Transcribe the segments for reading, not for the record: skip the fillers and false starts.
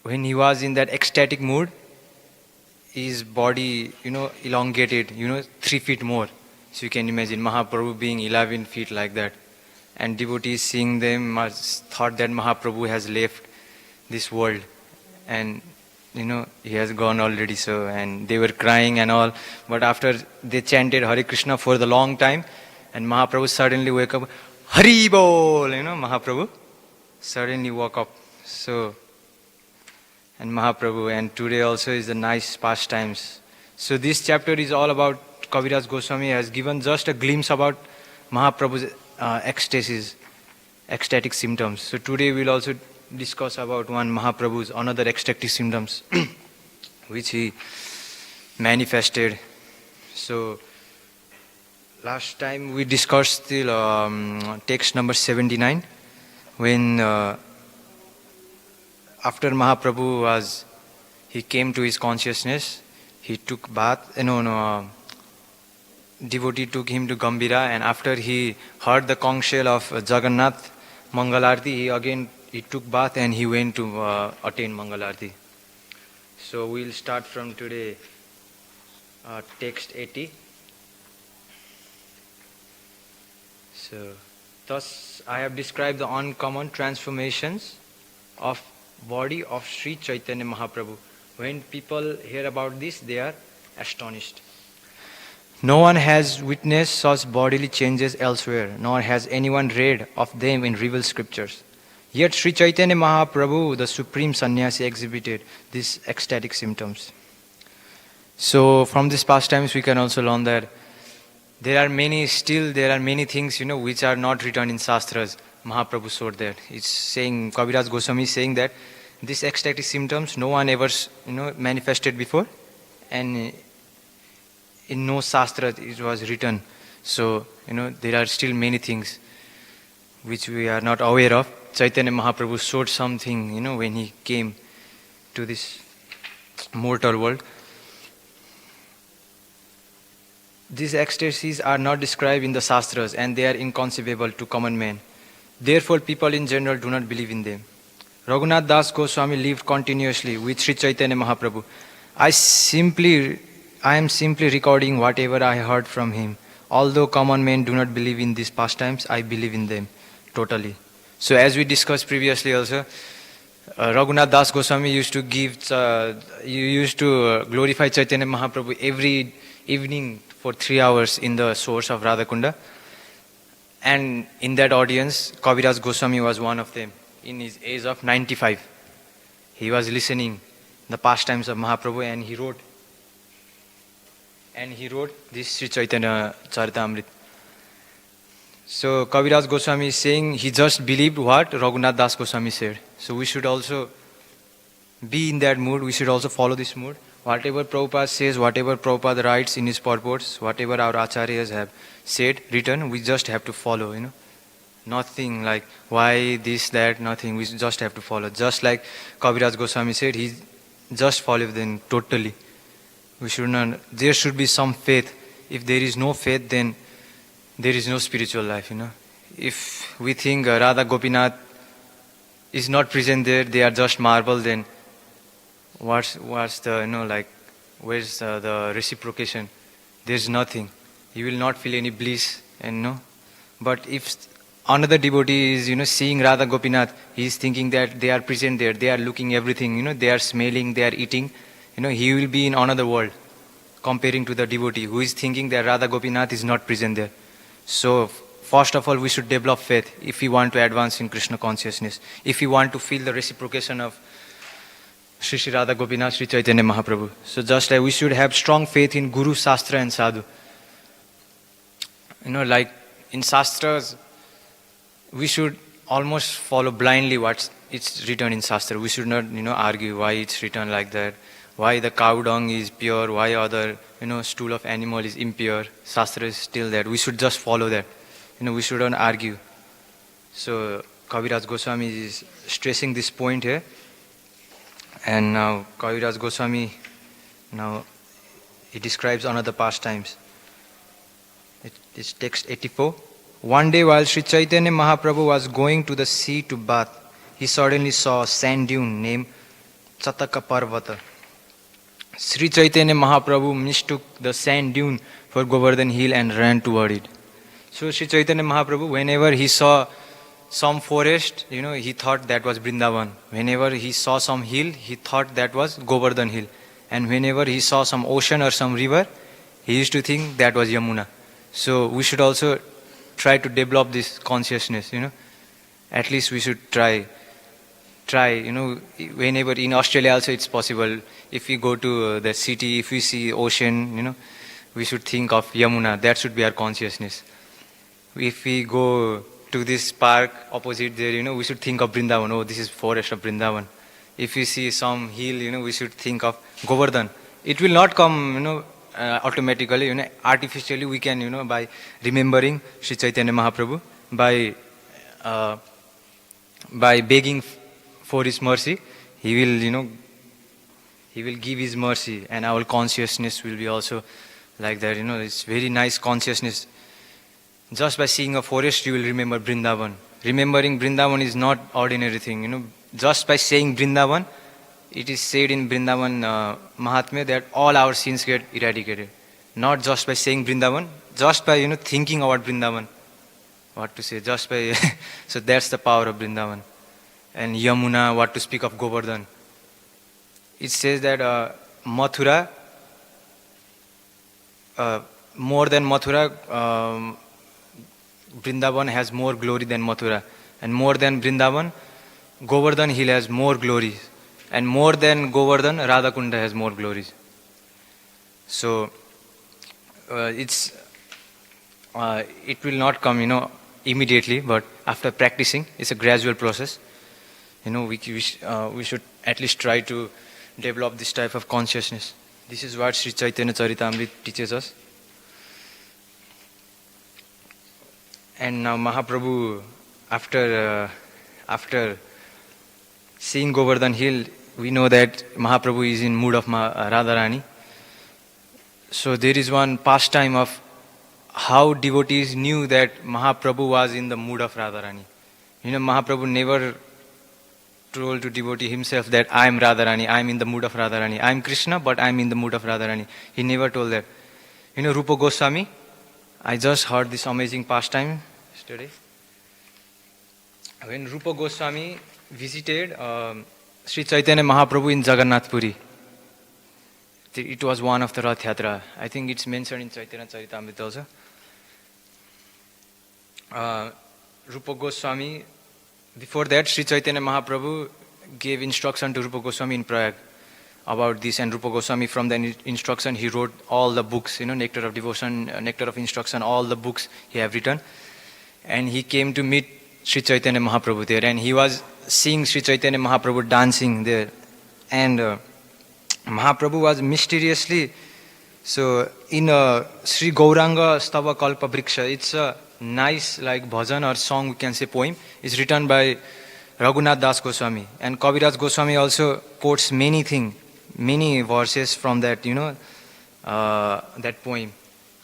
when he was in that ecstatic mood, his body, elongated, 3 feet more. So you can imagine Mahaprabhu being 11 feet like that. And devotees seeing them must thought that Mahaprabhu has left this world. And, he has gone already. So, and they were crying and all. But after they chanted Hare Krishna for the long time, and Mahaprabhu suddenly wake up, Hari Bol, Mahaprabhu suddenly woke up. So, and Mahaprabhu, and today also is the nice pastimes. So this chapter is all about Kaviraj Goswami has given just a glimpse about Mahaprabhu's ecstasies, ecstatic symptoms. So today we'll also discuss about one Mahaprabhu's another ecstatic symptoms which he manifested. So last time we discussed till text number 79 when after Mahaprabhu he came to his consciousness, he took bath, devotee took him to Gambhira, and after he heard the conch shell of Jagannath Mangalarti, he took bath and he went to attain Mangalarti. So we'll start from today, text 80. So, thus I have described the uncommon transformations of body of Sri Chaitanya Mahaprabhu. When people hear about this, they are astonished. No one has witnessed such bodily changes elsewhere, nor has anyone read of them in revealed scriptures. Yet Sri Chaitanya Mahaprabhu, the supreme sannyasi, exhibited these ecstatic symptoms. So from these pastimes we can also learn that there are many things, which are not written in Shastras. Mahaprabhu showed that. It's saying, Kaviraj Goswami is saying that these ecstatic symptoms no one ever, manifested before, and in no Shastra it was written. So, there are still many things which we are not aware of. Chaitanya Mahaprabhu showed something, when he came to this mortal world. These ecstasies are not described in the Shastras and they are inconceivable to common men. Therefore, people in general do not believe in them. Raghunath Das Goswami lived continuously with Sri Chaitanya Mahaprabhu. I am simply recording whatever I heard from him. Although common men do not believe in these pastimes, I believe in them totally. So as we discussed previously also, Raghunath Das Goswami used to glorify Chaitanya Mahaprabhu every evening for 3 hours in the source of Radhakunda. And in that audience, Kaviraj Goswami was one of them. In his age of 95, he was listening the pastimes of Mahaprabhu, and he wrote this Sri Caitanya Caritamrta. So Kaviraj Goswami is saying he just believed what Raghunath Das Goswami said. So we should also be in that mood. We should also follow this mood. Whatever Prabhupada says, whatever Prabhupada writes in his purports, whatever our acharyas have said, written, we just have to follow, Nothing like why this, that, nothing. We just have to follow. Just like Kaviraj Goswami said, he just followed them totally. We should not, there should be some faith. If there is no faith, then there is no spiritual life, If we think Radha Gopinath is not present there, they are just marble, then what's the, where's the reciprocation? There's nothing. You will not feel any bliss, But if another devotee is, seeing Radha Gopinath, he is thinking that they are present there, they are looking everything, they are smelling, they are eating, he will be in another world comparing to the devotee who is thinking that Radha Gopinath is not present there. So, first of all, we should develop faith if we want to advance in Krishna consciousness, if we want to feel the reciprocation of Shri Shri Radha Gopinath, Sri Chaitanya Mahaprabhu. So just like we should have strong faith in Guru, Shastra and Sadhu. Like in Shastras, we should almost follow blindly what it's written in Shastra. We should not, argue why it's written like that, why the cow dung is pure, why other, stool of animal is impure. Shastra is still there. We should just follow that. We shouldn't argue. So Kaviraj Goswami is stressing this point here. And now Kaviraj Goswami, he describes another pastimes. It's text 84. One day while Sri Chaitanya Mahaprabhu was going to the sea to bath, he suddenly saw a sand dune named Chataka Parvata. Sri Chaitanya Mahaprabhu mistook the sand dune for Govardhan hill and ran toward it. So Sri Chaitanya Mahaprabhu, whenever he saw some forest, he thought that was Vrindavan. Whenever he saw some hill, he thought that was Govardhan hill. And whenever he saw some ocean or some river, he used to think that was Yamuna. So we should also try to develop this consciousness, At least we should try, whenever in Australia also it's possible. If we go to the city, if we see ocean, we should think of Yamuna. That should be our consciousness. If we go to this park opposite there, we should think of Vrindavan. Oh, this is forest of Vrindavan. If we see some hill, we should think of Govardhan. It will not come, automatically, artificially we can, by remembering Sri Chaitanya Mahaprabhu, by begging for his mercy, he will, he will give his mercy, and our consciousness will be also like that, it's very nice consciousness. Just by seeing a forest, you will remember Vrindavan. Remembering Vrindavan is not ordinary thing, Just by saying Vrindavan, it is said in Vrindavan Mahatmya that all our sins get eradicated. Not just by saying Vrindavan, just by, thinking about Vrindavan. What to say, just by, so that's the power of Vrindavan. And Yamuna, what to speak of Govardhan. It says that Mathura, more than Mathura, Vrindavan has more glory than Mathura. And more than Vrindavan, Govardhan hill has more glories. And more than Govardhan, Radhakunda has more glories. So, it will not come, immediately, but after practicing, it's a gradual process. We should at least try to develop this type of consciousness. This is what Sri Caitanya Caritamrta teaches us. And now Mahaprabhu, after seeing Govardhan hill, we know that Mahaprabhu is in mood of Radharani. So there is one pastime of how devotees knew that Mahaprabhu was in the mood of Radharani. Mahaprabhu never told to devotee himself that I am Radharani, I am in the mood of Radharani. I am Krishna, but I am in the mood of Radharani. He never told that. Rupa Goswami, I just heard this amazing pastime yesterday. When Rupa Goswami visited Sri Chaitanya Mahaprabhu in Jagannath Puri, it was one of the Rath Yatra. I think it's mentioned in Caitanya Caritamrta also. Rupa Goswami, before that, Sri Chaitanya Mahaprabhu gave instruction to Rupa Goswami in Prayag about this, and Rupa Goswami, from the instruction, he wrote all the books, Nectar of Devotion, Nectar of Instruction, all the books he have written. And he came to meet Sri Chaitanya Mahaprabhu there, and he was seeing Sri Chaitanya Mahaprabhu dancing there. And Mahaprabhu was mysteriously, so in Sri Gauranga Stava Kalpa Vriksha, it's a nice like bhajan or song, we can say poem, is written by Raghunath Das Goswami. And Kaviraj Goswami also quotes many verses from that, that poem.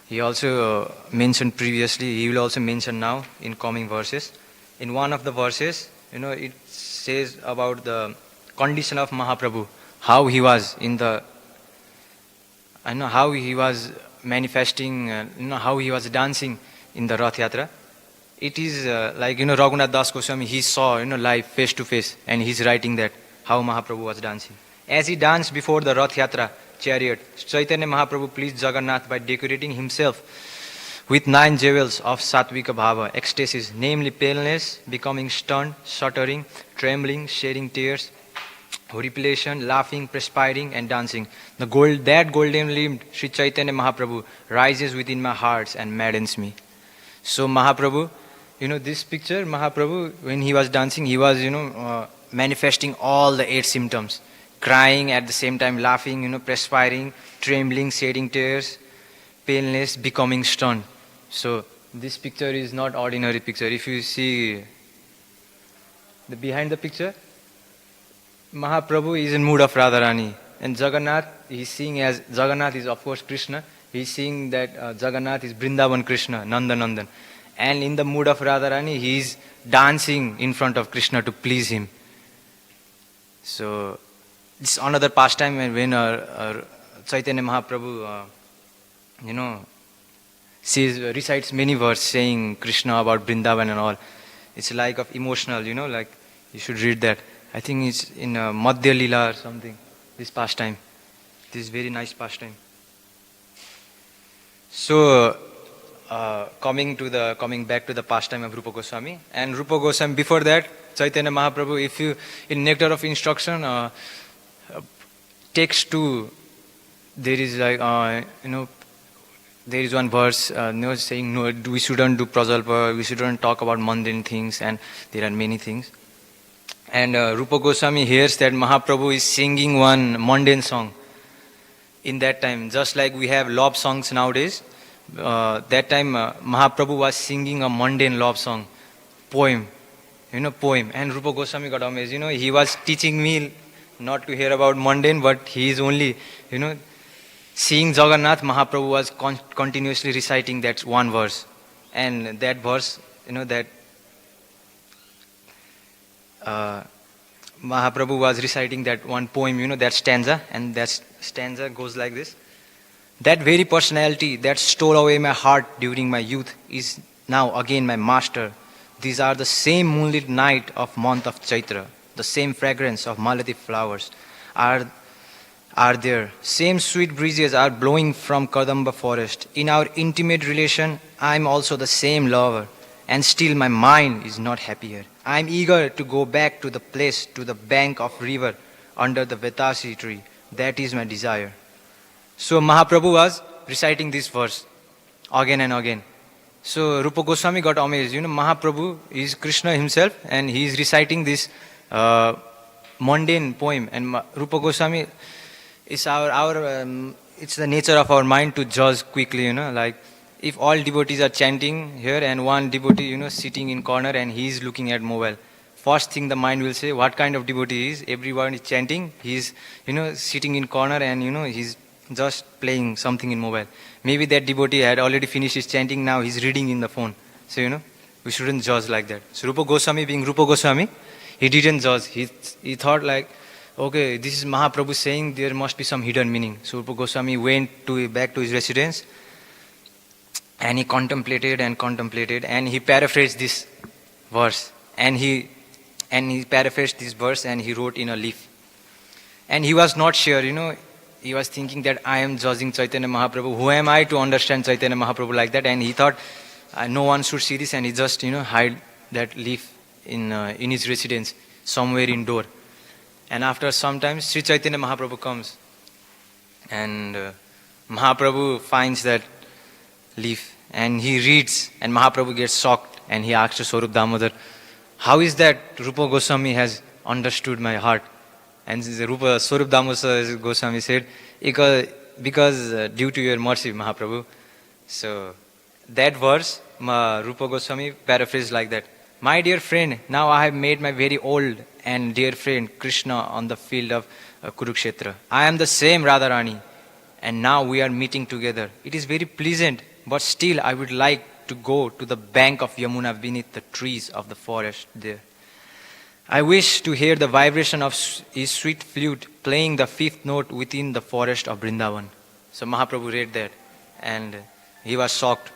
He also mentioned previously, he will also mention now in coming verses. In one of the verses, it says about the condition of Mahaprabhu, how he was in the, how he was manifesting, how he was dancing in the Rath Yatra. It is like, Raghunath Das Goswami, he saw, live face to face, and he's writing that, how Mahaprabhu was dancing. As he danced before the Rath Yatra chariot, Chaitanya Mahaprabhu pleased Jagannath by decorating himself with 9 jewels of Satvika Bhava, ecstasies, namely paleness, becoming stunned, shuddering, trembling, shedding tears, horripilation, laughing, perspiring, and dancing. That golden-limbed Sri Chaitanya Mahaprabhu rises within my heart and maddens me. So Mahaprabhu, this picture, Mahaprabhu, when he was dancing, he was, manifesting all the 8 symptoms. Crying, at the same time laughing, perspiring, trembling, shedding tears, paleness, becoming stunned. So this picture is not ordinary picture. If you see behind the picture, Mahaprabhu is in mood of Radharani. And Jagannath, he's seeing as, Jagannath is of course Krishna, he's seeing that Jagannath is Vrindavan Krishna, Nandan. And in the mood of Radharani, he is dancing in front of Krishna to please him. So this another pastime when Chaitanya Mahaprabhu, recites many verses saying Krishna about Vrindavan and all. It's like of emotional, like you should read that. I think it's in Madhya Lila or something, this pastime. This is very nice pastime. So, coming back to the pastime of Rupa Goswami. And Rupa Goswami, before that, Chaitanya Mahaprabhu, if you, in Nectar of Instruction, text 2, there is like, there is one verse saying, no, we shouldn't do prajalpa, we shouldn't talk about mundane things, and there are many things. And Rupa Goswami hears that Mahaprabhu is singing one mundane song in that time, just like we have love songs nowadays. That time Mahaprabhu was singing a mundane love song, poem. And Rupa Goswami got amazed. He was teaching me not to hear about mundane, but he is only, seeing Jagannath. Mahaprabhu was continuously reciting that one verse. And that verse, that Mahaprabhu was reciting that one poem, that stanza, and that stanza goes like this. That very personality that stole away my heart during my youth is now again my master. These are the same moonlit night of month of Chaitra, the same fragrance of malati flowers are there. Same sweet breezes are blowing from Kadamba forest. In our intimate relation, I am also the same lover, and still my mind is not happier. I am eager to go back to the place, to the bank of river, under the Vetasi tree. That is my desire. So Mahaprabhu was reciting this verse again and again. So Rupa Goswami got amazed. Mahaprabhu is Krishna himself, and he is reciting this mundane poem. And Rupa Goswami is it's the nature of our mind to judge quickly. Like if all devotees are chanting here and one devotee, sitting in corner and he is looking at mobile. First thing the mind will say, what kind of devotee he is? Everyone is chanting. He is, sitting in corner and he's just playing something in mobile. Maybe that devotee had already finished his chanting, now he's reading in the phone. So, we shouldn't judge like that. So Rupa Goswami, being Rupa Goswami, he didn't judge. He thought like, okay, this is Mahaprabhu saying, there must be some hidden meaning. So Rupa Goswami went back to his residence, and he contemplated, and he paraphrased this verse. And he paraphrased this verse and he wrote in a leaf. And he was not sure, he was thinking that I am judging Chaitanya Mahaprabhu. Who am I to understand Chaitanya Mahaprabhu like that? And he thought no one should see this, and he just hide that leaf in his residence somewhere indoor. And after some time, Sri Chaitanya Mahaprabhu comes, and Mahaprabhu finds that leaf and he reads, and Mahaprabhu gets shocked, and he asks to Swarup Damodar, how is that Rupa Goswami has understood my heart? And Swarup Damodar Goswami said, because due to your mercy, Mahaprabhu. So that verse, Rupa Goswami paraphrased like that. My dear friend, now I have met my very old and dear friend Krishna on the field of Kurukshetra. I am the same Radharani, and now we are meeting together. It is very pleasant, but still I would like to go to the bank of Yamuna beneath the trees of the forest there. I wish to hear the vibration of his sweet flute playing the fifth note within the forest of Vrindavan. So Mahaprabhu read that, and he was shocked.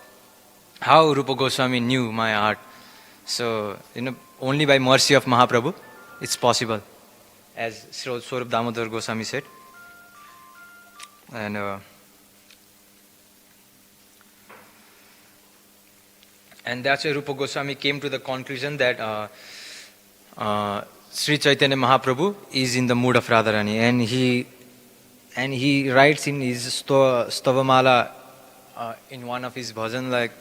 How Rupa Goswami knew my heart? So, only by mercy of Mahaprabhu, it's possible, as Swarup Damodar Goswami said. And that's why Rupa Goswami came to the conclusion that Sri Chaitanya Mahaprabhu is in the mood of Radharani, and he writes in his Stavamala in one of his bhajan like,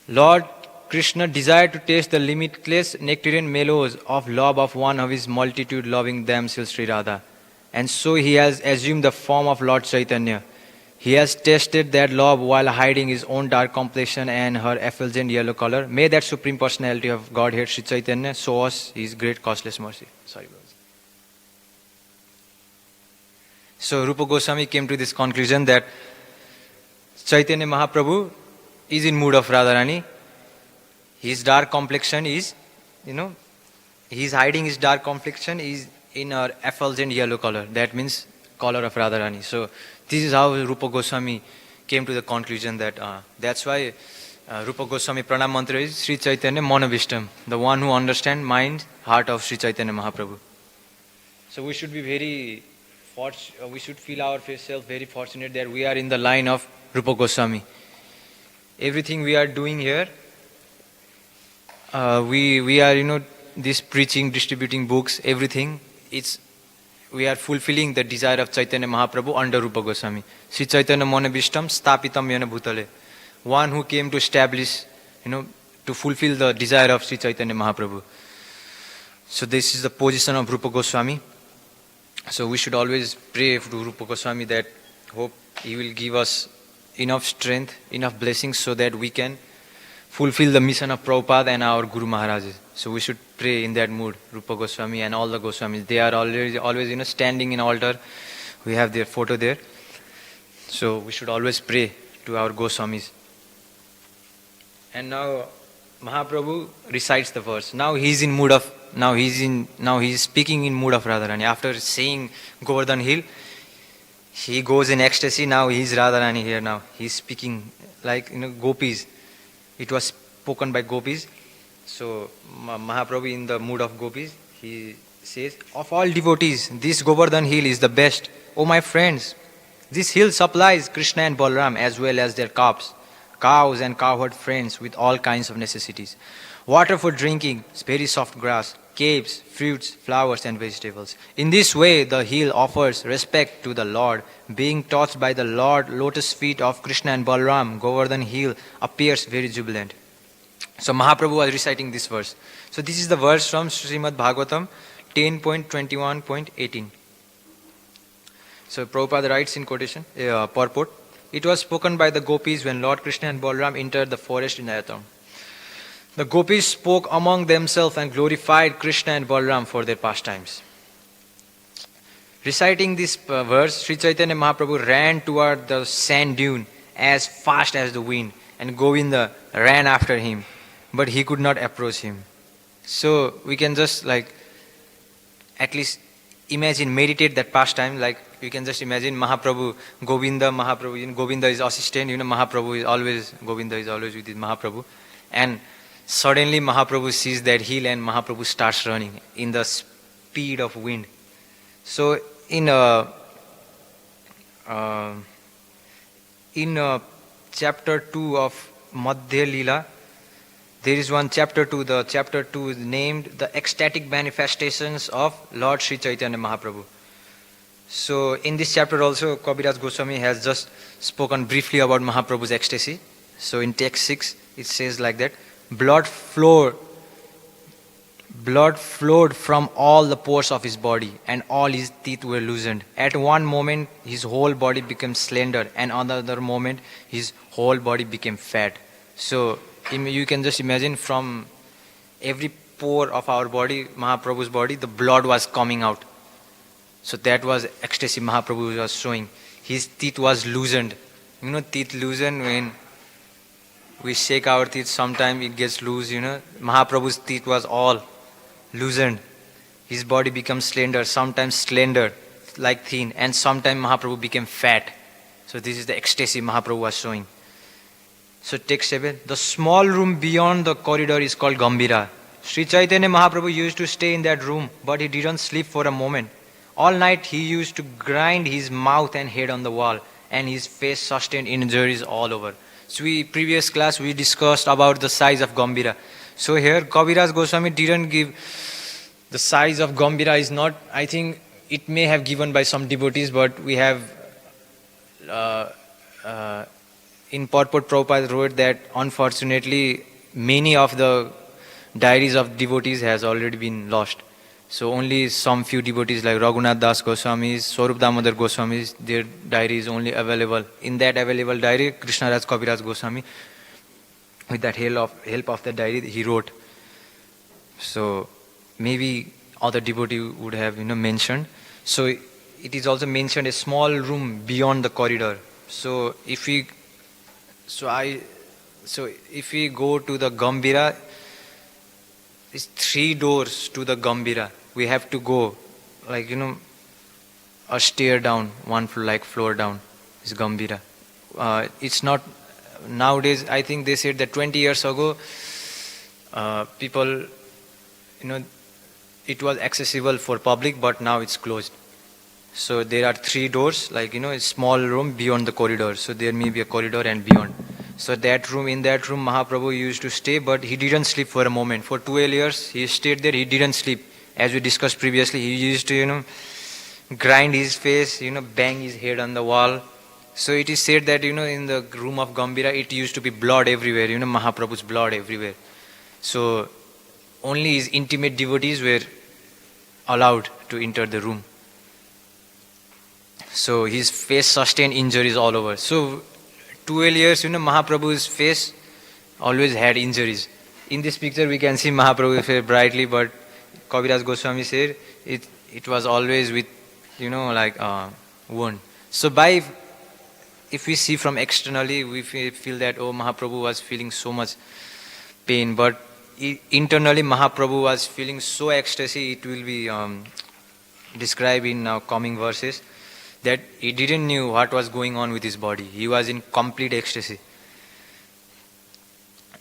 Lord Krishna desired to taste the limitless nectarian mellows of love of one of his multitude loving damsel Sri Radha, and so he has assumed the form of Lord Chaitanya. He has tasted that love while hiding his own dark complexion and her effulgent yellow color. May that Supreme Personality of Godhead, Sri Chaitanya, show us his great costless mercy. So Rupa Goswami came to this conclusion that Chaitanya Mahaprabhu is in mood of Radharani. His dark complexion is, he is hiding his dark complexion, is in a effulgent yellow color. That means color of Radharani. So this is how Rupa Goswami came to the conclusion that that's why Rupa Goswami Pranam Mantra is Sri Chaitanya Manavishtam, the one who understands mind, heart of Sri Chaitanya Mahaprabhu. So we should be we should feel ourselves very fortunate that we are in the line of Rupa Goswami. Everything we are doing here, we are, this preaching, distributing books, everything, we are fulfilling the desire of Chaitanya Mahaprabhu under Rupa Goswami. Sri Chaitanya Manavishtam Stapitam Yana Bhutale. One who came to establish, to fulfill the desire of Sri Chaitanya Mahaprabhu. So this is the position of Rupa Goswami. So we should always pray to Rupa Goswami that hope he will give us enough strength, enough blessings so that we can fulfill the mission of Prabhupada and our Guru Maharajas. So we should pray in that mood, Rupa Goswami and all the Goswamis. They are always standing in altar. We have their photo there. So we should always pray to our Goswamis. And now Mahaprabhu recites the verse. Now he is speaking in mood of Radharani. After saying Govardhan Hill, he goes in ecstasy. Now he is Radharani here. Now he is speaking like gopis. It was spoken by gopis. So Mahaprabhu in the mood of gopis, he says, of all devotees, this Govardhan Hill is the best. Oh my friends, this hill supplies Krishna and Balaram as well as their cows and cowherd friends with all kinds of necessities. Water for drinking, very soft grass, caves, fruits, flowers and vegetables. In this way, the hill offers respect to the Lord. Being touched by the Lord lotus feet of Krishna and Balaram, Govardhan Hill appears very jubilant. So Mahaprabhu was reciting this verse. So this is the verse from Srimad Bhagavatam 10.21.18. So Prabhupada writes in quotation, purport, it was spoken by the gopis when Lord Krishna and Balaram entered the forest in Ayattam. The gopis spoke among themselves and glorified Krishna and Balaram for their pastimes. Reciting this verse, Sri Chaitanya Mahaprabhu ran toward the sand dune as fast as the wind, and Govinda ran after him, but he could not approach him. So we can just at least imagine, meditate that pastime. You can just imagine Mahaprabhu, Govinda is assistant. Govinda is always with his Mahaprabhu, and suddenly Mahaprabhu sees that hill and Mahaprabhu starts running in the speed of wind. So in chapter 2 of Madhya Leela, there is one chapter 2. The chapter 2 is named the Ecstatic Manifestations of Lord Sri Chaitanya Mahaprabhu. So in this chapter also, Kaviraj Goswami has just spoken briefly about Mahaprabhu's ecstasy. So in text 6, it says like that, blood flowed from all the pores of his body, and all his teeth were loosened. At one moment, his whole body became slender, and another moment, his whole body became fat. So you can just imagine, from every pore of our body, Mahaprabhu's body, the blood was coming out. So that was ecstasy Mahaprabhu was showing. His teeth was loosened. Teeth loosen when we shake our teeth, sometimes it gets loose, Mahaprabhu's teeth was all loosened. His body becomes sometimes slender, like thin, and sometimes Mahaprabhu became fat. So this is the ecstasy Mahaprabhu was showing. So text 7, the small room beyond the corridor is called Gambhira. Sri Chaitanya Mahaprabhu used to stay in that room, but he didn't sleep for a moment. All night he used to grind his mouth and head on the wall, and his face sustained injuries all over. So previous class we discussed about the size of Gambhira. So here Kaviraj Goswami didn't give the size of Gambhira. Is not, I think it may have given by some devotees, but we have in purport Prabhupada wrote that unfortunately many of the diaries of devotees has already been lost. So only some few devotees like Raghunath Das Goswamis, Swarup Damodar Goswamis, their diary is only available. In that available diary, Krishna Raj Kaviraj Goswami, with that help of the diary, he wrote. So maybe other devotee would have mentioned. So it is also mentioned a small room beyond the corridor. So if we go to the Gambhira, it's 3 doors to the Gambhira. We have to go like, a stair down, one floor down is Gambhira. It's not, nowadays, I think they said that 20 years ago, people, it was accessible for public, but now it's closed. So there are 3 doors, like, a small room beyond the corridor. So there may be a corridor and beyond. So in that room, Mahaprabhu used to stay, but he didn't sleep for a moment. For 12 years, he stayed there, he didn't sleep. As we discussed previously, he used to, grind his face, bang his head on the wall. So it is said that, in the room of Gambhira, it used to be blood everywhere, Mahaprabhu's blood everywhere. So only his intimate devotees were allowed to enter the room. So his face sustained injuries all over. So 12 years, Mahaprabhu's face always had injuries. In this picture, we can see Mahaprabhu's face brightly, but Kaviraj Goswami said it was always with, wound. So if we see from externally, we feel that, Mahaprabhu was feeling so much pain, but internally Mahaprabhu was feeling so ecstasy. It will be described in now coming verses, that he didn't knew what was going on with his body. He was in complete ecstasy.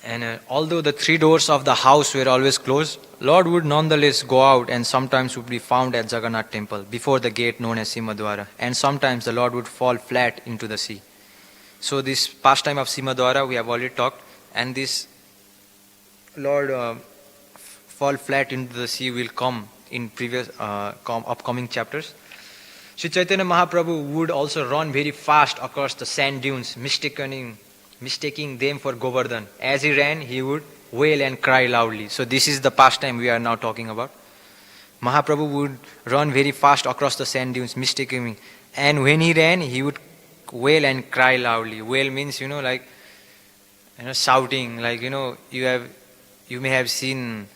And although the 3 doors of the house were always closed, Lord would nonetheless go out and sometimes would be found at Jagannath temple before the gate known as Simadwara. And sometimes the Lord would fall flat into the sea. So this pastime of Simadwara we have already talked, and this Lord fall flat into the sea will come in previous upcoming chapters. Sri Chaitanya Mahaprabhu would also run very fast across the sand dunes, mistaking them for Govardhan. As he ran, he would wail and cry loudly. So this is the pastime we are now talking about. Mahaprabhu would run very fast across the sand dunes, mistaking. And when he ran, he would wail and cry loudly. Wail means, shouting. Like, you may have seen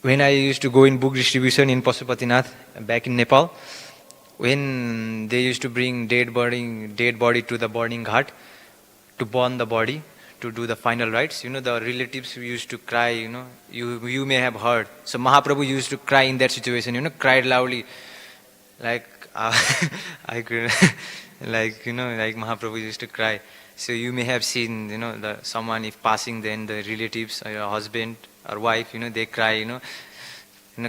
when I used to go in book distribution in Pasupatinath back in Nepal, when they used to bring dead body to the burning ghat to burn the body, to do the final rites, the relatives used to cry, you may have heard. So Mahaprabhu used to cry in that situation, cried loudly, like I could, like Mahaprabhu used to cry. So you may have seen, someone if passing, then the relatives or your husband or wife, they cry,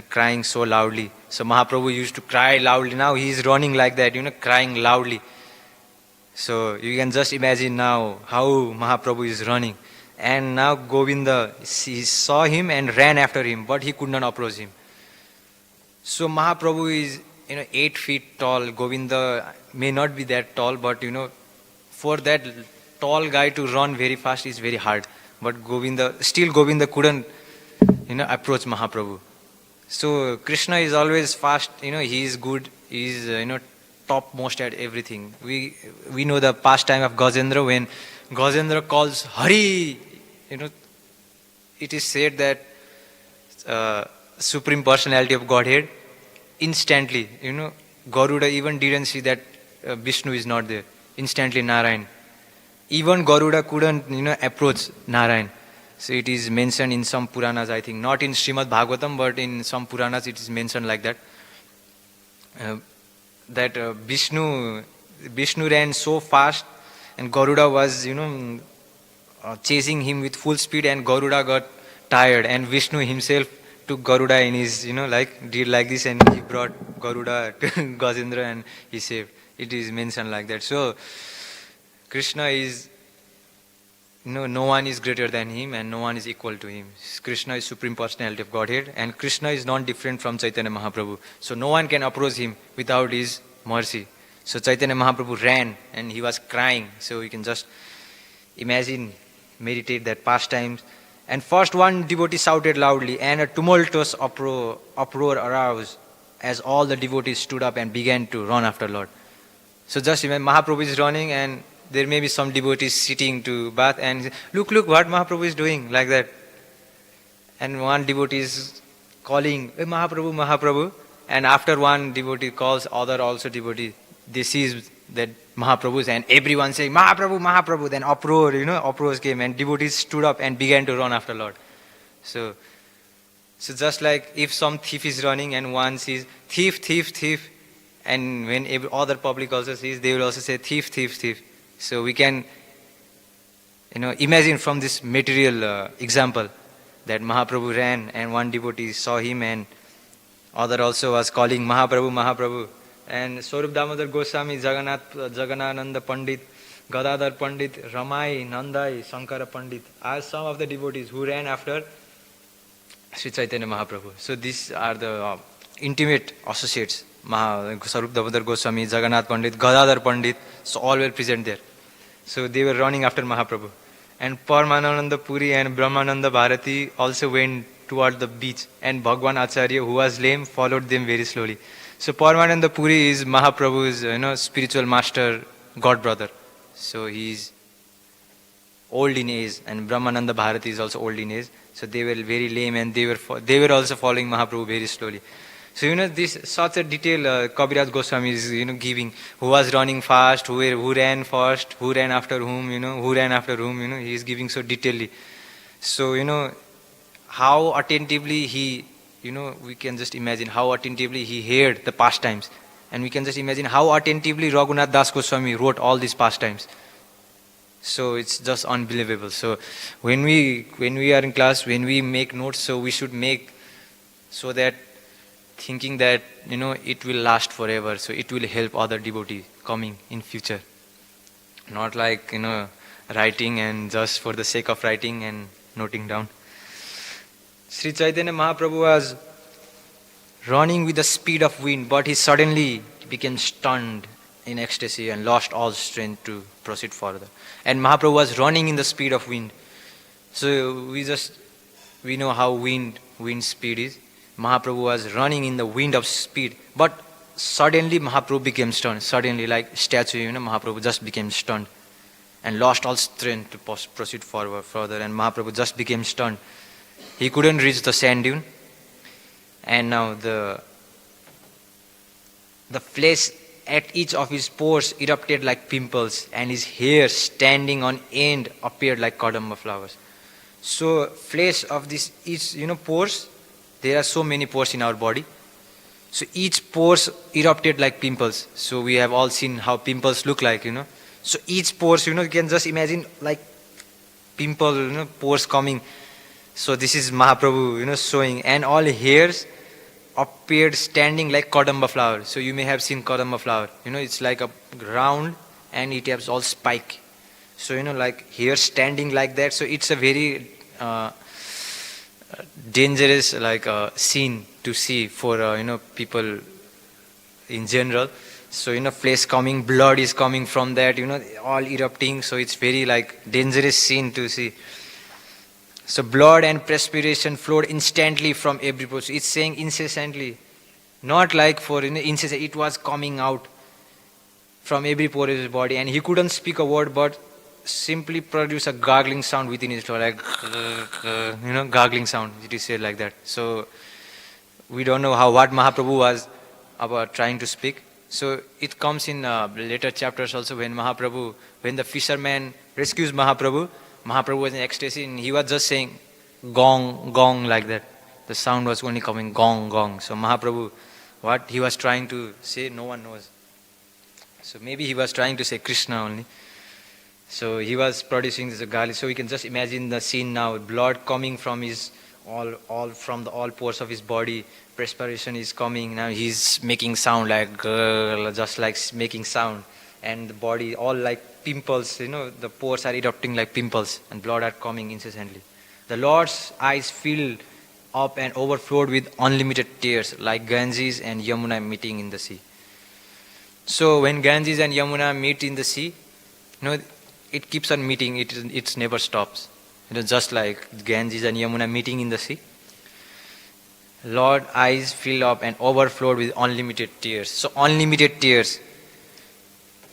crying so loudly. So Mahaprabhu used to cry loudly. Now he is running like that, crying loudly. So you can just imagine now how Mahaprabhu is running. And now Govinda, he saw him and ran after him, but he could not approach him. So Mahaprabhu is, 8 feet tall. Govinda may not be that tall, but for that tall guy to run very fast is very hard. But Govinda couldn't, approach Mahaprabhu. So Krishna is always fast, he is good, he is, topmost at everything. We know the pastime of Gajendra. When Gajendra calls Hari, it is said that Supreme Personality of Godhead, instantly, Garuda even didn't see that Vishnu is not there. Instantly Narayan. Even Garuda couldn't, approach Narayan. So it is mentioned in some Puranas, I think. Not in Srimad Bhagavatam, but in some Puranas it is mentioned like that. Vishnu ran so fast and Garuda was, chasing him with full speed, and Garuda got tired, and Vishnu himself took Garuda in his, did like this, and he brought Garuda to Gajendra and he saved. It is mentioned like that. So Krishna is, no one is greater than him and no one is equal to him. Krishna is Supreme Personality of Godhead, and Krishna is not different from Chaitanya Mahaprabhu. So no one can approach him without his mercy. So Chaitanya Mahaprabhu ran and he was crying. So you can just imagine, meditate that pastimes. And first one devotee shouted loudly, and a tumultuous uproar arose as all the devotees stood up and began to run after Lord. So just imagine, Mahaprabhu is running and there may be some devotees sitting to bath and look what Mahaprabhu is doing, like that. And one devotee is calling, hey, Mahaprabhu, Mahaprabhu. And after one devotee calls, other also devotee, they see that Mahaprabhu is, and everyone saying, Mahaprabhu, Mahaprabhu. Then uproar came and devotees stood up and began to run after Lord. So just like if some thief is running and one sees thief, thief, thief, and when other public also sees, they will also say thief, thief, thief. So we can, imagine from this material example that Mahaprabhu ran and one devotee saw him and other also was calling Mahaprabhu, Mahaprabhu. And Swarup Damodar Goswami, Jagannananda Pandit, Gadadhar Pandit, Ramai, Nandai, Sankara Pandit are some of the devotees who ran after Sri Chaitanya Mahaprabhu. So these are the intimate associates. Swarup Damodar Goswami, Jagannath Pandit, Gadadhar Pandit, so all were present there. So they were running after Mahaprabhu. And Paramananda Puri and Brahmananda Bharati also went toward the beach. And Bhagwan Acharya, who was lame, followed them very slowly. So Paramananda Puri is Mahaprabhu's spiritual master, god brother. So he is old in age, and Brahmananda Bharati is also old in age. So they were very lame, and they were also following Mahaprabhu very slowly. So this such a detail Kaviraj Goswami is giving. Who was running fast, who ran first, who ran after whom, who ran after whom. He is giving so detailedly. So how attentively he, we can just imagine how attentively he heard the pastimes, and we can just imagine how attentively Raghunath Das Goswami wrote all these pastimes. So it's just unbelievable. So when we are in class, when we make notes, so we should make so that thinking that it will last forever, so it will help other devotees coming in future, not like writing and just for the sake of writing and noting down. Sri Chaitanya Mahaprabhu was running with the speed of wind, but he suddenly became stunned in ecstasy and lost all strength to proceed further. And Mahaprabhu was running in the speed of wind. So we know how wind speed is. Mahaprabhu was running in the wind of speed, but suddenly Mahaprabhu became stunned. Suddenly, like statue, Mahaprabhu just became stunned and lost all strength to proceed further. And Mahaprabhu just became stunned. He couldn't reach the sand dune, and now the flesh at each of his pores erupted like pimples, and his hair standing on end appeared like kadamba flowers. So flesh of this each pores, there are so many pores in our body. So each pores erupted like pimples. So we have all seen how pimples look like, So each pores, you can just imagine like pimple, pores coming. So this is Mahaprabhu, showing, and all hairs appeared standing like kadamba flower. So you may have seen kadamba flower. It's like a round and it has all spike. So like hair standing like that. So it's a very dangerous scene to see for people in general. So flesh coming, blood is coming from that. All erupting. So it's very dangerous scene to see. So blood and perspiration flowed instantly from every pore. It's saying incessantly, not like for incessant. It was coming out from every pore of his body, and he couldn't speak a word, but simply produce a gargling sound within his throat, like gargling sound. It is said like that. So we don't know what Mahaprabhu was about trying to speak. So it comes in later chapters also when the fisherman rescues Mahaprabhu was in ecstasy and he was just saying gong, gong like that. The sound was only coming gong, gong. So Mahaprabhu, what he was trying to say, no one knows. So maybe he was trying to say Krishna only. So he was producing this garlic. So we can just imagine the scene now. Blood coming from his all from all pores of his body. Perspiration is coming. Now he's making sound like just like making sound. And the body all like pimples, the pores are erupting like pimples and blood are coming incessantly. The Lord's eyes filled up and overflowed with unlimited tears like Ganges and Yamuna meeting in the sea. So when Ganges and Yamuna meet in the sea, it keeps on meeting, it never stops. Just like Ganges and Yamuna meeting in the sea. Lord's eyes filled up and overflowed with unlimited tears. So unlimited tears.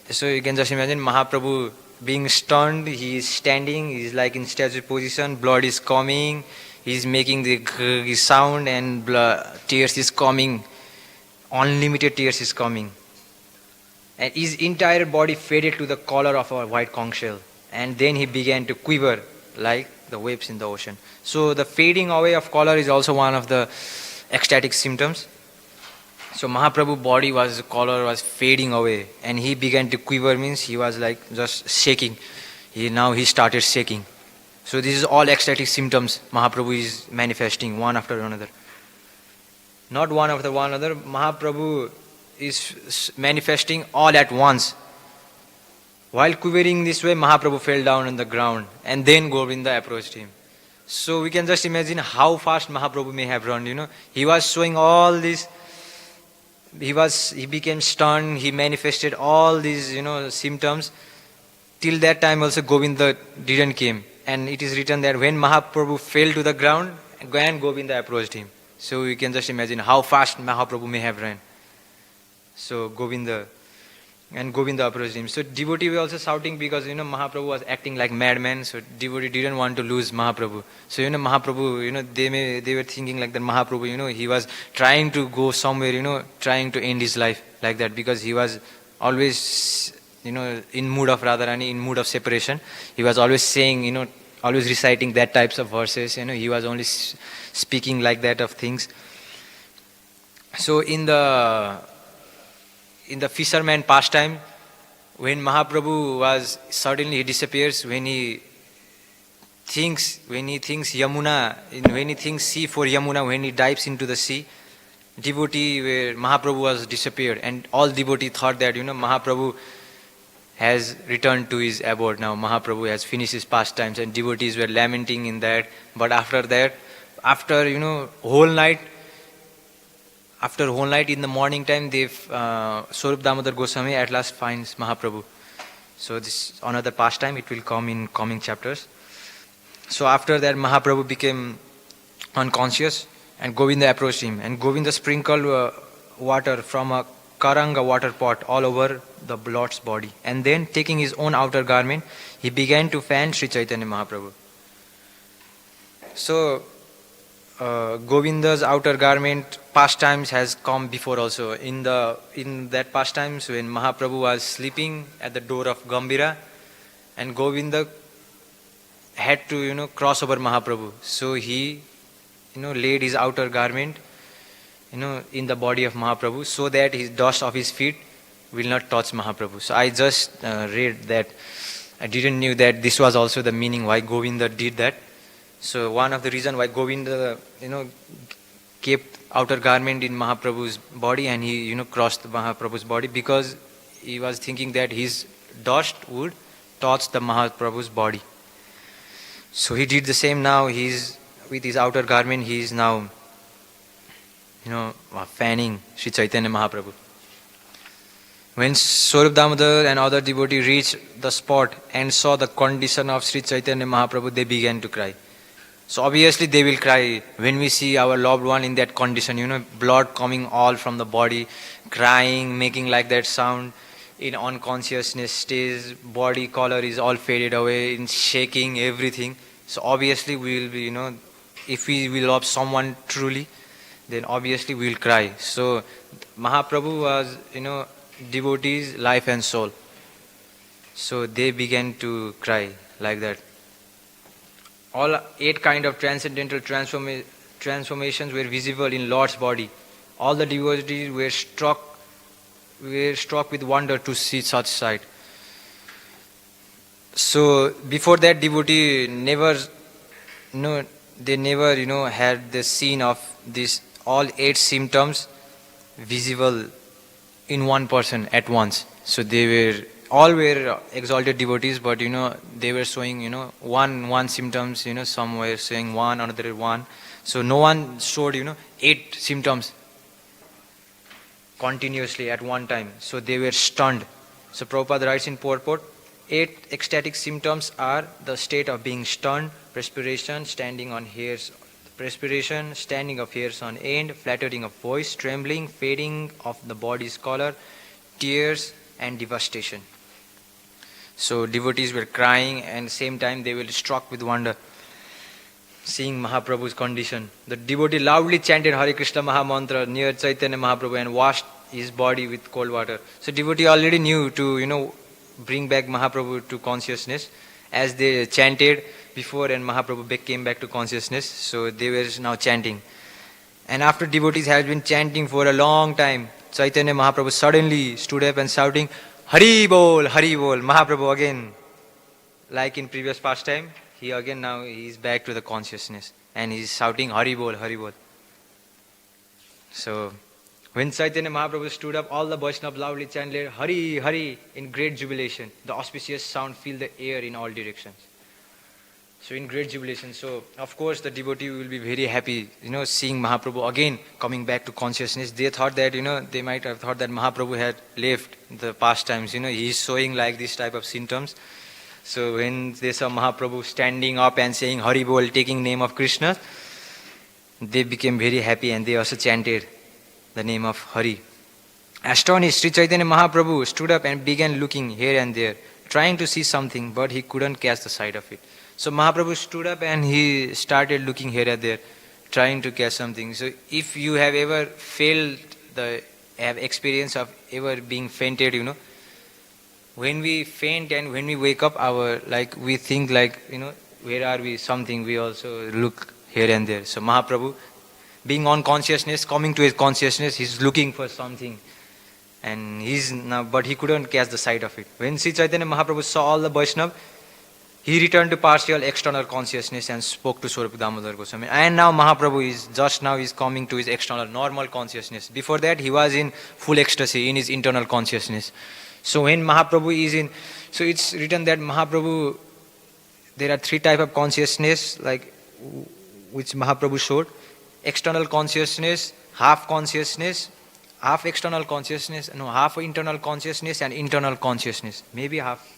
So you can just imagine Mahaprabhu being stunned, he is standing, he is like in statue position, blood is coming, he is making the sound and tears is coming, unlimited tears is coming. And his entire body faded to the color of a white conch shell. And then he began to quiver like the waves in the ocean. So the fading away of color is also one of the ecstatic symptoms. So Mahaprabhu's body was, color was fading away, and he began to quiver, means he was like just shaking. Now he started shaking. So this is all ecstatic symptoms Mahaprabhu is manifesting one after another. Not one after one another, Mahaprabhu is manifesting all at once. While quivering this way, Mahaprabhu fell down on the ground, and then Govinda approached him. So we can just imagine how fast Mahaprabhu may have run, He was showing all this. He became stunned, he manifested all these, symptoms. Till that time also Govinda didn't came. And it is written that when Mahaprabhu fell to the ground, and Govinda approached him. So we can just imagine how fast Mahaprabhu may have run. So Govinda approached him. So devotee were also shouting because Mahaprabhu was acting like madman. So devotee didn't want to lose Mahaprabhu. So Mahaprabhu, they were thinking like that Mahaprabhu, he was trying to go somewhere, trying to end his life like that, because he was always in mood of Radharani, in mood of separation. He was always saying, always reciting that types of verses. He was only speaking like that of things. So in the fisherman pastime, when Mahaprabhu was, suddenly he disappears, when he thinks Yamuna, when he thinks sea for Yamuna, when he dives into the sea, devotee where Mahaprabhu was disappeared, and all devotee thought that Mahaprabhu has returned to his abode now. Mahaprabhu has finished his pastimes, and devotees were lamenting in that. But after that, after whole night in the morning time, Swarup Damodar Goswami at last finds Mahaprabhu. So this is another pastime, it will come in coming chapters. So after that, Mahaprabhu became unconscious, and Govinda approached him, and Govinda sprinkled water from a Karanga water pot all over the Lord's body, and then taking his own outer garment, he began to fan Sri Chaitanya Mahaprabhu. So Govinda's outer garment pastimes has come before also. In that pastimes, when Mahaprabhu was sleeping at the door of Gambhira, and Govinda had to cross over Mahaprabhu, so he laid his outer garment in the body of Mahaprabhu, so that his dust of his feet will not touch Mahaprabhu. So I just read that. I didn't knew that this was also the meaning why Govinda did that. So one of the reason why Govinda kept outer garment in Mahaprabhu's body, and he crossed Mahaprabhu's body, because he was thinking that his dust would touch the Mahaprabhu's body. So he did the same now. He's with his outer garment, he is now fanning Sri Chaitanya Mahaprabhu. When Swarup Damodar and other devotees reached the spot and saw the condition of Sri Chaitanya Mahaprabhu, they began to cry. So obviously they will cry when we see our loved one in that condition, blood coming all from the body, crying, making like that sound, in unconsciousness stage, body color is all faded away, in shaking, everything. So obviously we will be, if we will love someone truly, then obviously we will cry. So Mahaprabhu was, devotees' life and soul. So they began to cry like that. All 8 kind of transcendental transformations were visible in Lord's body. All the devotees were struck with wonder to see such sight. So before that, devotee never had the scene of this all 8 symptoms visible in one person at once. So all were exalted devotees, but they were showing one symptoms, some were showing one, another one. So no one showed 8 symptoms continuously at one time. So they were stunned. So Prabhupada writes in purport, 8 ecstatic symptoms are the state of being stunned, perspiration, standing of hairs on end, fluttering of voice, trembling, fading of the body's color, tears, and devastation. So devotees were crying, and same time they were struck with wonder, seeing Mahaprabhu's condition. The devotee loudly chanted Hare Krishna Mahamantra near Chaitanya Mahaprabhu and washed his body with cold water. So devotee already knew to bring back Mahaprabhu to consciousness. As they chanted, before, and Mahaprabhu came back to consciousness. So they were now chanting. And after devotees had been chanting for a long time, Chaitanya Mahaprabhu suddenly stood up and shouting, Hari Bol, Hari Bol. Mahaprabhu again, like in previous pastime, he is back to the consciousness. And he's shouting, Hari Bol, Hari Bol. So, when Chaitanya Mahaprabhu stood up, all the Vaishnavas loudly chanted, Hari, Hari, in great jubilation. The auspicious sound filled the air in all directions. So in great jubilation. So of course the devotee will be very happy, seeing Mahaprabhu again coming back to consciousness. They thought that, they might have thought that Mahaprabhu had left the pastimes. He is showing like this type of symptoms. So when they saw Mahaprabhu standing up and saying Hari Bol, taking name of Krishna, they became very happy and they also chanted the name of Hari. Astonished, Sri Chaitanya Mahaprabhu stood up and began looking here and there, trying to see something, but he couldn't catch the sight of it. So Mahaprabhu stood up and he started looking here and there, trying to catch something. So if you have ever have experience of ever being fainted, when we faint and when we wake up, we think where are we, something, we also look here and there. So Mahaprabhu, being on consciousness, coming to his consciousness, he's looking for something. And but he couldn't catch the sight of it. When Sri Chaitanya Mahaprabhu saw all the Vaishnava, he returned to partial external consciousness and spoke to Swarup Damodar Goswami. And now Mahaprabhu is coming to his external normal consciousness. Before that, he was in full ecstasy in his internal consciousness. So when Mahaprabhu is in, so it's written that Mahaprabhu, there are three types of consciousness, which Mahaprabhu showed. External consciousness, half external consciousness, half internal consciousness and internal consciousness. Maybe half.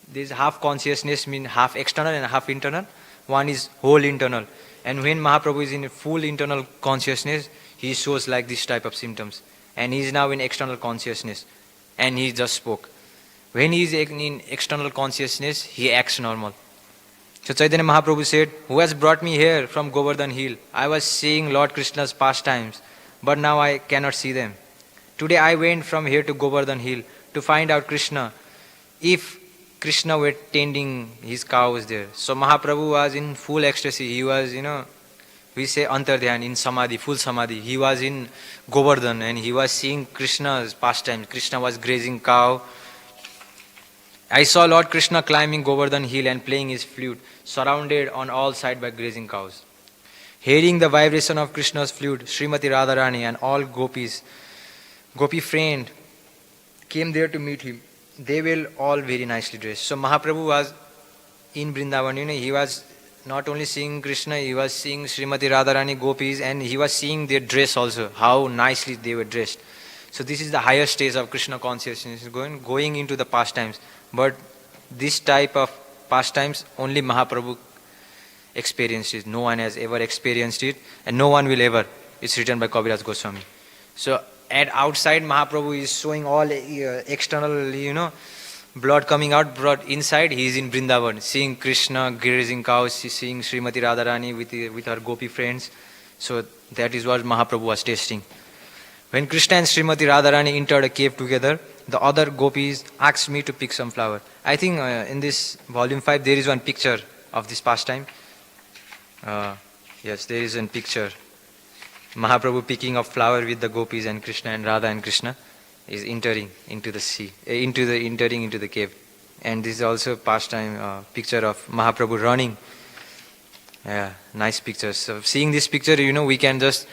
This half consciousness means half external and half internal. One is whole internal. And when Mahaprabhu is in full internal consciousness, he shows like this type of symptoms. And he is now in external consciousness. And he just spoke. When he is in external consciousness, he acts normal. So Chaitanya Mahaprabhu said, who has brought me here from Govardhan Hill? I was seeing Lord Krishna's pastimes, but now I cannot see them. Today I went from here to Govardhan Hill to find out Krishna. If Krishna were tending his cows there. So Mahaprabhu was in full ecstasy. He was, we say Antardhyan, in Samadhi, full Samadhi. He was in Govardhan and he was seeing Krishna's pastime. Krishna was grazing cow. I saw Lord Krishna climbing Govardhan Hill and playing his flute, surrounded on all sides by grazing cows. Hearing the vibration of Krishna's flute, Srimati Radharani and all gopis, gopi friend, came there to meet him. They were all very nicely dressed. So Mahaprabhu was in Vrindavan, he was not only seeing Krishna, he was seeing Srimati Radharani gopis and he was seeing their dress also, how nicely they were dressed. So this is the highest stage of Krishna consciousness, going into the pastimes. But this type of pastimes, only Mahaprabhu experienced it. No one has ever experienced it and no one will ever. It's written by Kaviraj Goswami. So at outside, Mahaprabhu is showing all external, blood coming out, but inside he is in Vrindavan, seeing Krishna grazing cows, seeing Srimati Radharani with her gopi friends. So that is what Mahaprabhu was tasting. When Krishna and Srimati Radharani entered a cave together, the other gopis asked me to pick some flower. I think in this volume 5 there is one picture of this pastime. Yes, there is one picture. Mahaprabhu picking up flower with the gopis and Krishna and Radha and Krishna is entering into the sea, entering into the cave. And this is also pastime picture of Mahaprabhu running. Yeah, nice picture. So seeing this picture, we can just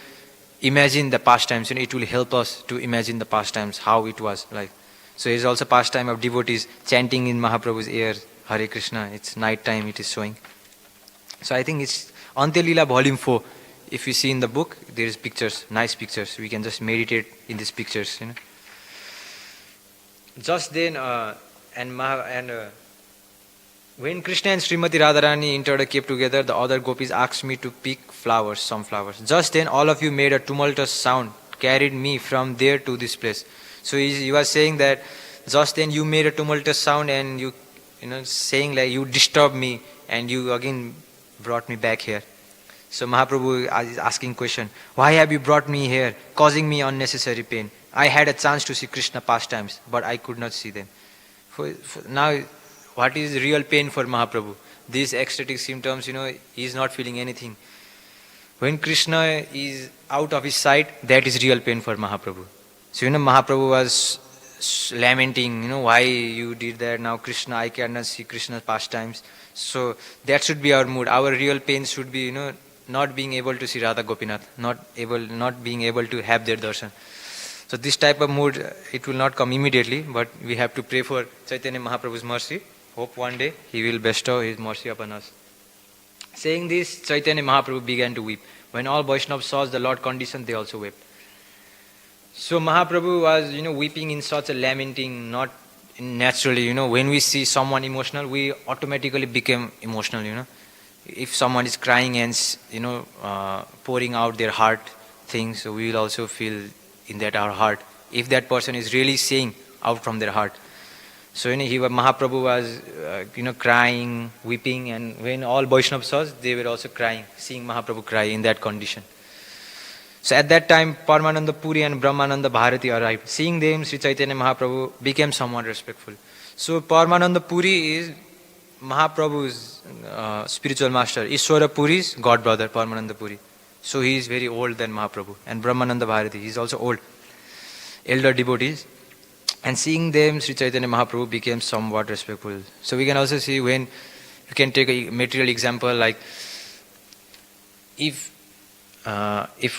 imagine the pastimes. It will help us to imagine the pastimes, how it was like. So it is also pastime of devotees chanting in Mahaprabhu's ear, Hare Krishna. It's night time, it is showing. So I think it's Antya Leela volume 4. If you see in the book, there is pictures, nice pictures. We can just meditate in these pictures. Just then, when Krishna and Srimati Radharani entered a cave together, the other gopis asked me to pick flowers, some flowers. Just then, all of you made a tumultuous sound, carried me from there to this place. So he was saying that just then you made a tumultuous sound and you saying like you disturbed me and you again brought me back here. So Mahaprabhu is asking question, why have you brought me here, causing me unnecessary pain? I had a chance to see Krishna pastimes, but I could not see them. Now, what is real pain for Mahaprabhu? these ecstatic symptoms, he is not feeling anything. When Krishna is out of his sight, that is real pain for Mahaprabhu. So, Mahaprabhu was lamenting, why you did that. Now Krishna, I cannot see Krishna's pastimes. So that should be our mood. Our real pain should be, not being able to see Radha Gopinath, not being able to have their darshan. So this type of mood, it will not come immediately, but we have to pray for Chaitanya Mahaprabhu's mercy. Hope one day he will bestow his mercy upon us. Saying this, Chaitanya Mahaprabhu began to weep. When all Vaishnavas saw the Lord condition, they also wept. So Mahaprabhu was, weeping in such a lamenting, not naturally, when we see someone emotional, we automatically become emotional, If someone is crying and, pouring out their heart things, so we will also feel in that our heart. If that person is really saying out from their heart. So, Mahaprabhu was, crying, weeping, and when all Vaishnavas saw, they were also crying, seeing Mahaprabhu cry in that condition. So at that time, Paramananda Puri and Brahmananda Bharati arrived. Seeing them, Sri Chaitanya Mahaprabhu became somewhat respectful. So Paramananda Puri is Mahaprabhu's spiritual master. Ishwara Puri's god brother, Paramananda Puri. So he is very old than Mahaprabhu. And Brahmananda Bharati, he is also old. Elder devotees. And seeing them, Sri Chaitanya Mahaprabhu became somewhat respectful. So we can also see when you can take a material example, like if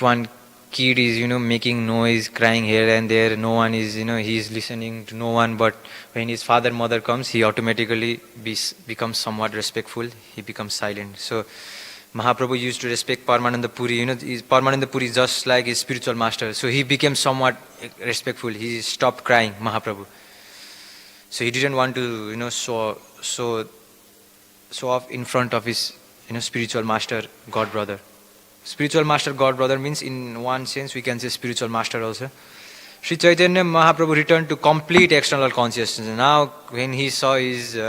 one kid is, making noise, crying here and there, no one is, he is listening to no one, but when his father, mother comes, he automatically becomes somewhat respectful, he becomes silent. So Mahaprabhu used to respect Paramananda Puri, Paramananda Puri is just like his spiritual master, so he became somewhat respectful, he stopped crying, Mahaprabhu. So he didn't want to, show off in front of his, spiritual master, god brother. Spiritual master, god brother means in one sense we can say spiritual master also. Sri Chaitanya Mahaprabhu returned to complete external consciousness. Now when he saw his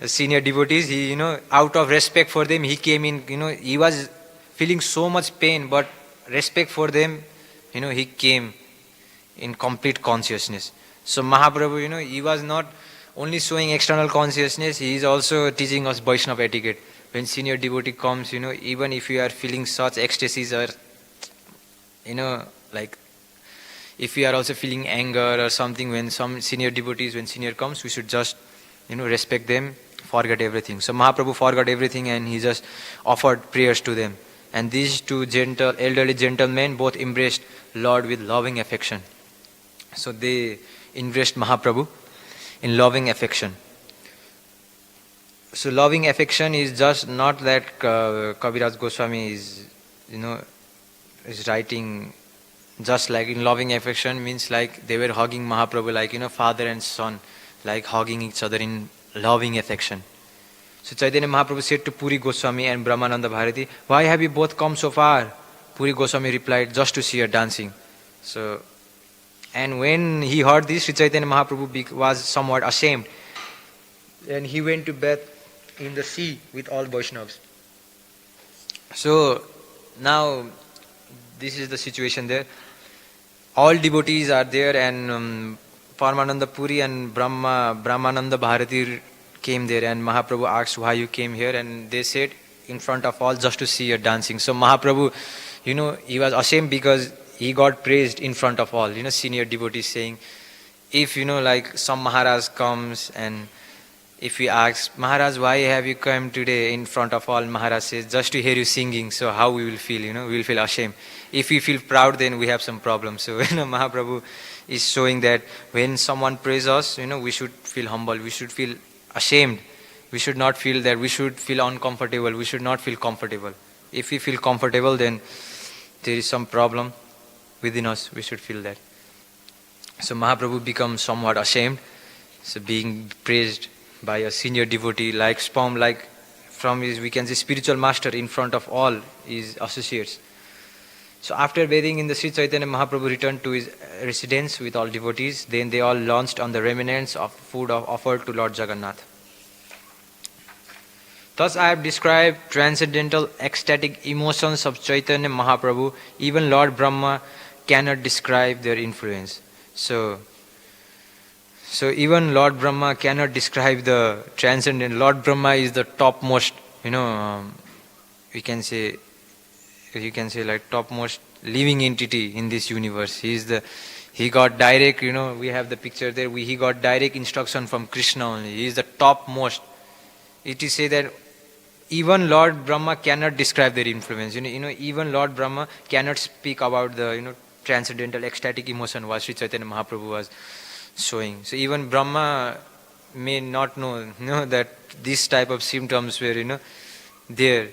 senior devotees, he, out of respect for them, he came in, he was feeling so much pain, but respect for them, he came in complete consciousness. So Mahaprabhu, he was not only showing external consciousness, he is also teaching us Vaishnava etiquette. When senior devotee comes, even if you are feeling such ecstasies or, like if we are also feeling anger or something, when some senior devotees, when senior comes, we should just, respect them, forget everything. So Mahaprabhu forgot everything and he just offered prayers to them. And these two elderly gentlemen both embraced Lord with loving affection. So they embraced Mahaprabhu in loving affection. So loving affection is just not that Kaviraj Goswami is, is writing just like in loving affection means like they were hugging Mahaprabhu like, father and son, like hugging each other in loving affection. So Chaitanya Mahaprabhu said to Puri Goswami and Brahmananda Bharati, why have you both come so far? Puri Goswami replied, just to see her dancing. So, and when he heard this, Sri Chaitanya Mahaprabhu was somewhat ashamed. And he went to bathe in the sea with all Vaishnavas. So now this is the situation there. All devotees are there and Paramananda Puri and Brahmananda Bharati came there and Mahaprabhu asked why you came here and they said in front of all just to see your dancing. So Mahaprabhu, he was ashamed because he got praised in front of all, senior devotees saying, if like some Maharaj comes and if we ask, Maharaj, why have you come today in front of all? Maharaj says, just to hear you singing. So how we will feel, we will feel ashamed. If we feel proud, then we have some problem. So, Mahaprabhu is showing that when someone praises us, we should feel humble. We should feel ashamed. We should not feel that. We should feel uncomfortable. We should not feel comfortable. If we feel comfortable, then there is some problem within us. We should feel that. So Mahaprabhu becomes somewhat ashamed. So being praised by a senior devotee like from his, we can say, spiritual master in front of all his associates. So after bathing in the Sri Chaitanya, Mahaprabhu returned to his residence with all devotees. Then they all launched on the remnants of food offered to Lord Jagannath. Thus I have described transcendental ecstatic emotions of Chaitanya Mahaprabhu. Even Lord Brahma cannot describe their influence. So So even Lord Brahma cannot describe the transcendent. Lord Brahma is the topmost, we can say, you can say like topmost living entity in this universe. He got direct, we have the picture there, he got direct instruction from Krishna only. He is the topmost. It is said that even Lord Brahma cannot describe their influence. Even Lord Brahma cannot speak about the, transcendental ecstatic emotion what Sri Chaitanya Mahaprabhu was showing. So even Brahma may not know, that this type of symptoms were, there,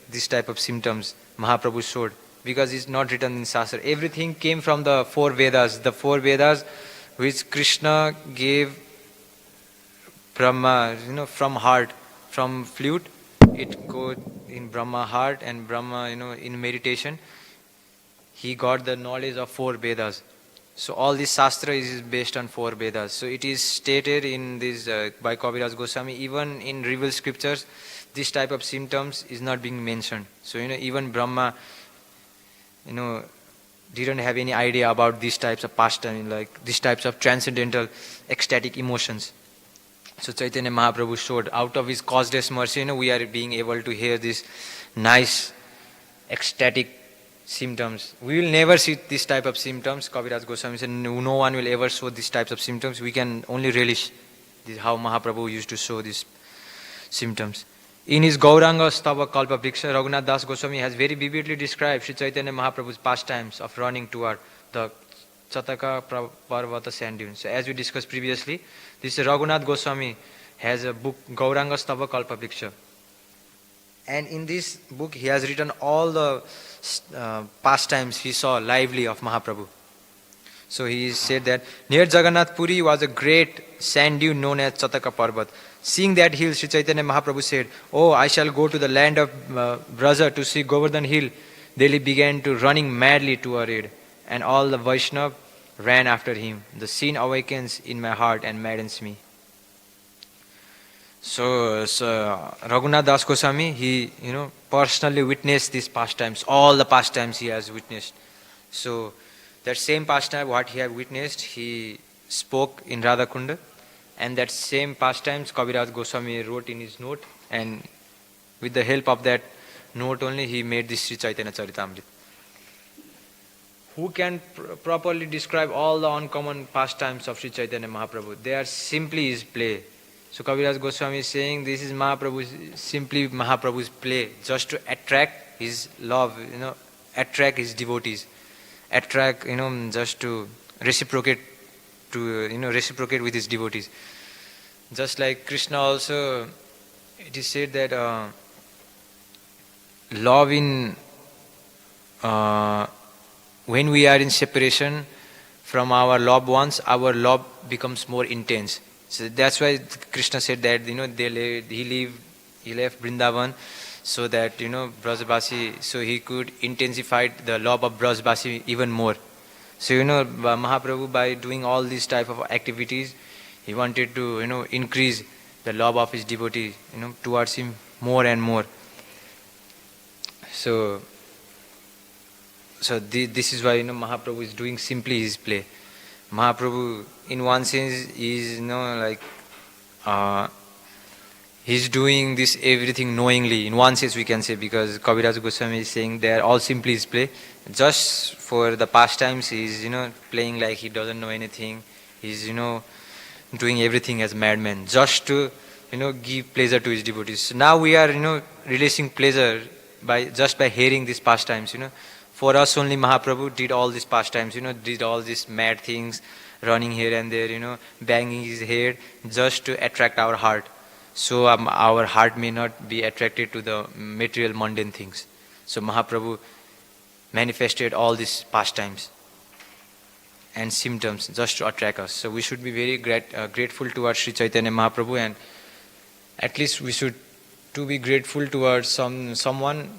this type of symptoms Mahaprabhu showed, because it's not written in Shastra. Everything came from the four Vedas. The four Vedas which Krishna gave Brahma, from heart, from flute, it goes in Brahma heart, and Brahma, in meditation, he got the knowledge of four Vedas. So all this Shastra is based on four Vedas. So it is stated in this by Kaviraj Goswami, even in revealed scriptures, this type of symptoms is not being mentioned. So even Brahma, didn't have any idea about these types of pastime, like these types of transcendental ecstatic emotions. So Chaitanya Mahaprabhu showed, out of his causeless mercy, we are being able to hear these nice ecstatic symptoms. We will never see this type of symptoms. Kaviraj Goswami said, no one will ever show these types of symptoms. We can only relish how Mahaprabhu used to show these symptoms. In his Gauranga Stava Kalpa Vriksha, Raghunath Das Goswami has very vividly described Sri Chaitanya Mahaprabhu's pastimes of running toward the Chataka Parvata sand dunes. So as we discussed previously, this Raghunath Goswami has a book, Gauranga Stava Kalpa Vriksha. And in this book, he has written all the pastimes he saw lively of Mahaprabhu. So he said that near Jagannath Puri was a great sand dune known as Chataka Parvat. Seeing that hill, Sri Chaitanya Mahaprabhu said, "Oh, I shall go to the land of Braja to see Govardhan hill." Then he began to running madly toward it, and all the Vaishnava ran after him. The scene awakens in my heart and maddens me. So Raghunath Das Goswami, he personally witnessed these pastimes, all the pastimes he has witnessed. So that same pastime what he had witnessed, he spoke in Radha Kunda, and that same pastimes Kaviraj Goswami wrote in his note, and with the help of that note only he made this Sri Caitanya Caritamrta. Who can properly describe all the uncommon pastimes of Sri Chaitanya Mahaprabhu? They are simply his play. So Kaviraj Goswami is saying this is simply Mahaprabhu's play, just to attract his love, attract his devotees, attract, just to reciprocate with his devotees. Just like Krishna also, it is said that love in when we are in separation from our loved ones, our love becomes more intense. So that's why Krishna said that he left Vrindavan so that Brajbasi, so he could intensify the love of Brajbasi even more. So Mahaprabhu, by doing all these type of activities, he wanted to increase the love of his devotees towards him more and more. So this is why Mahaprabhu is doing simply his play. Mahaprabhu, in one sense, is he's doing this everything knowingly. In one sense, we can say, because Kaviraj Goswami is saying they are all simply his play. Just for the pastimes, he's playing like he doesn't know anything. He's doing everything as madman, just to give pleasure to his devotees. So now we are releasing pleasure by hearing these pastimes. For us only Mahaprabhu did all these pastimes, did all these mad things, running here and there, banging his head, just to attract our heart. So our heart may not be attracted to the material mundane things. So Mahaprabhu manifested all these pastimes and symptoms just to attract us. So we should be very grateful towards Sri Chaitanya Mahaprabhu, and at least we should to be grateful towards someone,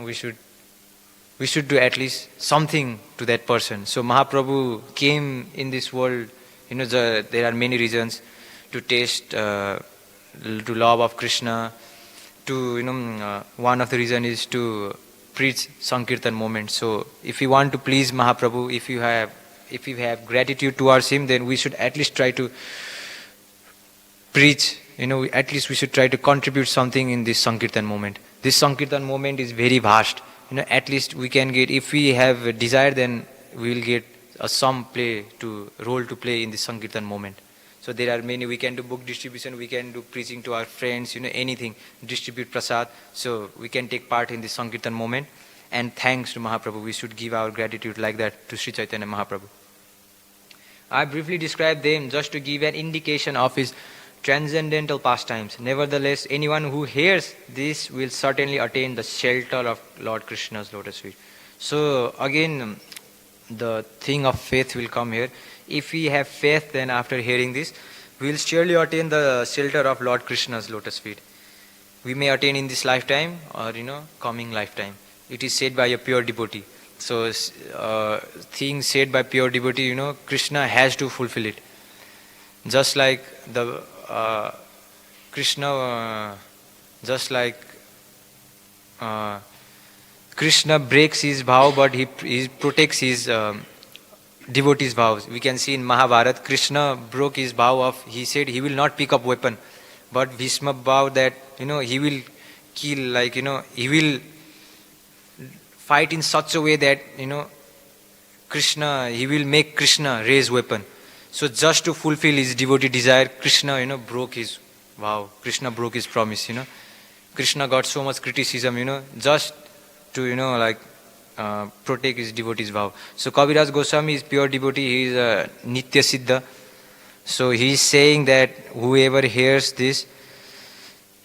we should do at least something to that person. So Mahaprabhu came in this world, there are many reasons to taste, to love of Krishna, to, one of the reason is to preach Sankirtan moment. So if you want to please Mahaprabhu, if you have gratitude towards him, then we should at least try to preach, at least we should try to contribute something in this Sankirtan moment. This Sankirtan moment is very vast. At least we can get, if we have a desire, then we will get some role to play in this Sankirtan moment. So there are many, we can do book distribution, we can do preaching to our friends, anything, distribute prasad. So we can take part in this Sankirtan moment. And thanks to Mahaprabhu, we should give our gratitude like that to Sri Chaitanya Mahaprabhu. I briefly described them just to give an indication of his transcendental pastimes. Nevertheless, anyone who hears this will certainly attain the shelter of Lord Krishna's lotus feet. So again, the thing of faith will come here. If we have faith, then after hearing this, we will surely attain the shelter of Lord Krishna's lotus feet. We may attain in this lifetime or coming lifetime. It is said by a pure devotee. So things said by pure devotee, Krishna has to fulfill it. Just like the Krishna breaks his vow, but he protects his devotees' vows. We can see in Mahabharata, Krishna broke his vow he said he will not pick up weapon, but Bhishma vowed that he will kill, he will fight in such a way that he will make Krishna raise weapon. So just to fulfill his devotee desire, Krishna broke his vow. Krishna broke his promise. Krishna got so much criticism, just to protect his devotee's vow. So Kaviraj Goswami is pure devotee. He is a Nitya Siddha. So he is saying that whoever hears this,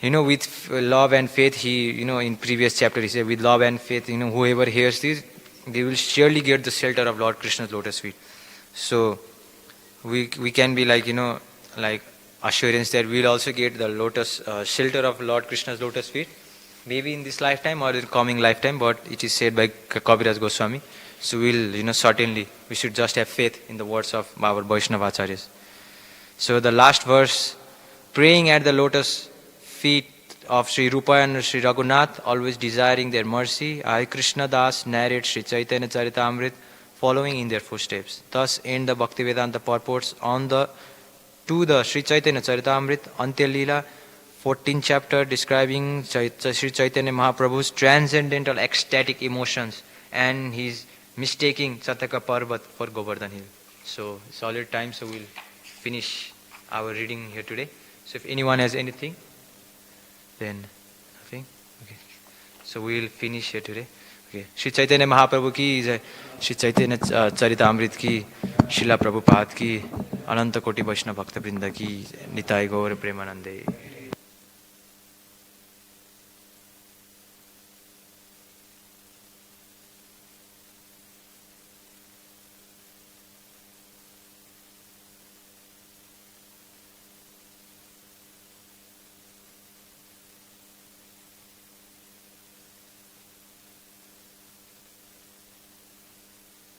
with love and faith, he, in previous chapter he said, with love and faith, whoever hears this, they will surely get the shelter of Lord Krishna's lotus feet. So we can be like assurance that we will also get the shelter of Lord Krishna's lotus feet, maybe in this lifetime or in the coming lifetime, but it is said by Kaviraj Goswami. So we'll, certainly, we should just have faith in the words of our Vaishnava Acharyas. So the last verse, praying at the lotus feet of Sri Rupa and Sri Raghunath, always desiring their mercy, I, Krishna Das, narrate Sri Caitanya Caritamrta, following in their footsteps. Thus end the Bhaktivedanta purports to the Sri Chaitanya Caritamrta, Antya Leela, 14th chapter, describing Sri Chaitanya Mahaprabhu's transcendental ecstatic emotions and his mistaking Chataka Parvat for Govardhan Hill. So it's already time, so we'll finish our reading here today. So if anyone has anything, then nothing. Okay. So we'll finish here today. Okay. Sri Chaitanya Mahaprabhu ki jai, Sri Chaitanya Caritamrita ki, Srila Prabhupada ki, Ananta Koti Vaishnava Bhakta Vrinda ki, Nitai Gaur Premanande.